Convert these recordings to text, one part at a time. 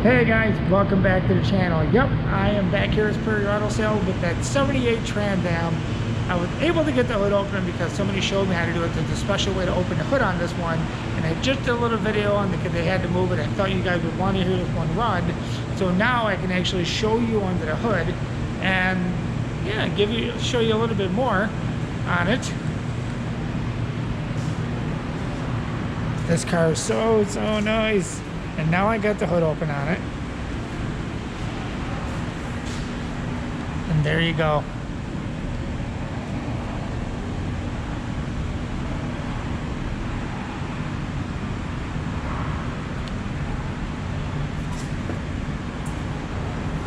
Hey guys, welcome back to the channel. Yep, I am back here as per your auto sale with that 78 Trans Am. I was able to get the hood open because somebody showed me how to do it. There's a special way to open the hood on this one, and I just did a little video on because they had to move it. I thought you guys would want to hear this one run, so now I can actually show you under the hood and yeah, show you a little bit more on it. This car is so nice. And now I got the hood open on it. And there you go.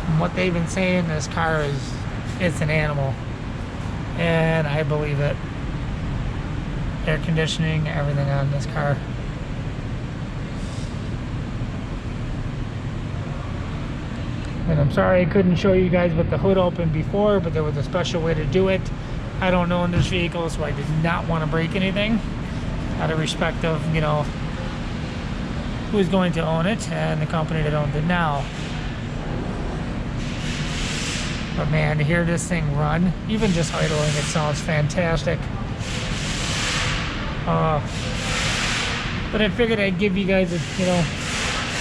And what they've been saying, this car is, it's an animal. And I believe it. Air conditioning, everything on this car. And I'm sorry I couldn't show you guys with the hood open before, but there was a special way to do it. I don't own this vehicle, so I did not want to break anything out of respect of, you know, who's going to own it and the company that owns it now. But man, to hear this thing run, even just idling, it sounds fantastic. But I figured I'd give you guys a, you know,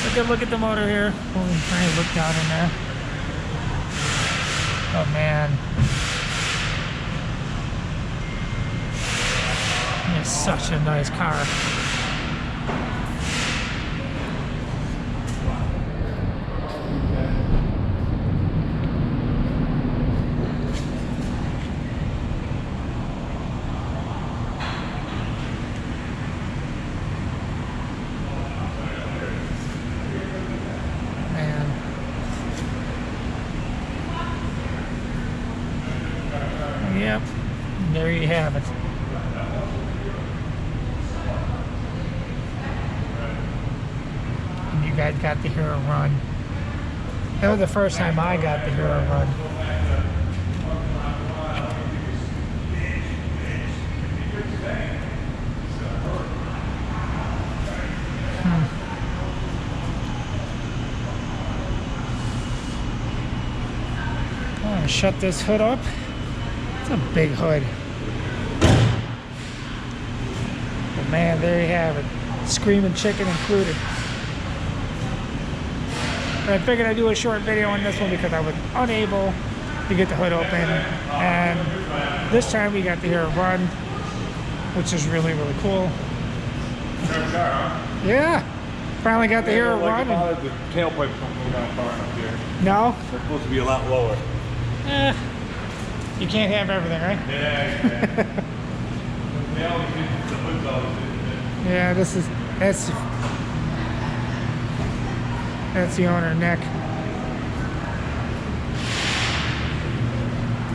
a good look at the motor here. Let me try and look down in there. Oh man, it's such a nice car. Yep, there you have it. And you guys got to hear it run. That was the first time I got to hear it run. I'm gonna shut this hood up. It's a big hood. But man, there you have it. Screaming chicken included. But I figured I'd do a short video on this one because I was unable to get the hood open. And this time we got to hear it run, which is really cool. Yeah. Finally got to hear it run. The tailpipe don't go down far enough here. No? They're supposed to be a lot lower. You can't have everything, right? Yeah. They always do, the hood's always do. Yeah, that's the owner, Nick.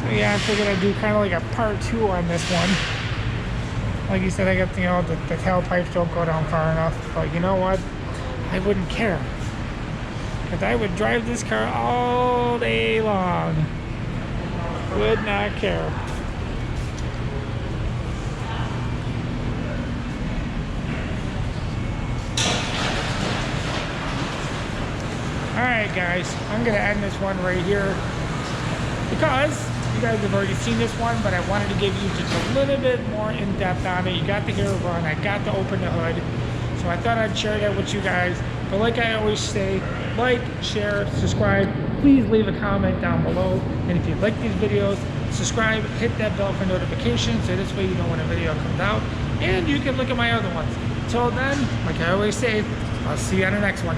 So yeah, I figured I'd do kind of like a part 2 on this one. Like you said, I got, you know, the tailpipes don't go down far enough, but you know what? I wouldn't care. Because I would drive this car all day long. Would not care. Alright guys, I'm going to end this one right here because you guys have already seen this one, but I wanted to give you just a little bit more in depth on it. You got to hear it run, I got to open the hood, so I thought I'd share that with you guys. But like I always say, like, share, subscribe. Please leave a comment down below, and if you like these videos, subscribe, hit that bell for notifications, so this way you know when a video comes out, and you can look at my other ones. Until then, like I always say, I'll see you on the next one.